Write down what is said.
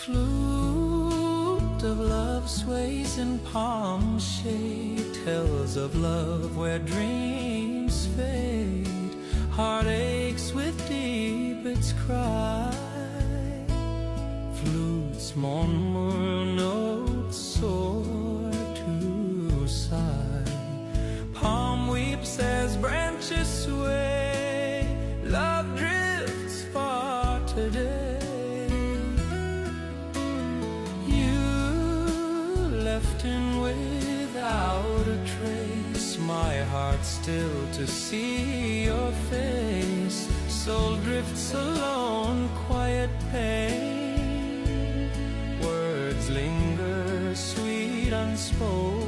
Flute of love sways in palm shade, tells of love where dreams fade, heart aches with deep its cry. Flute's mournful notes soar to sigh, palm weeps as branches sway, love drifts far today. Left in without a trace, my heart still to see your face. Soul drifts alone, quiet pain, words linger sweet unspoken.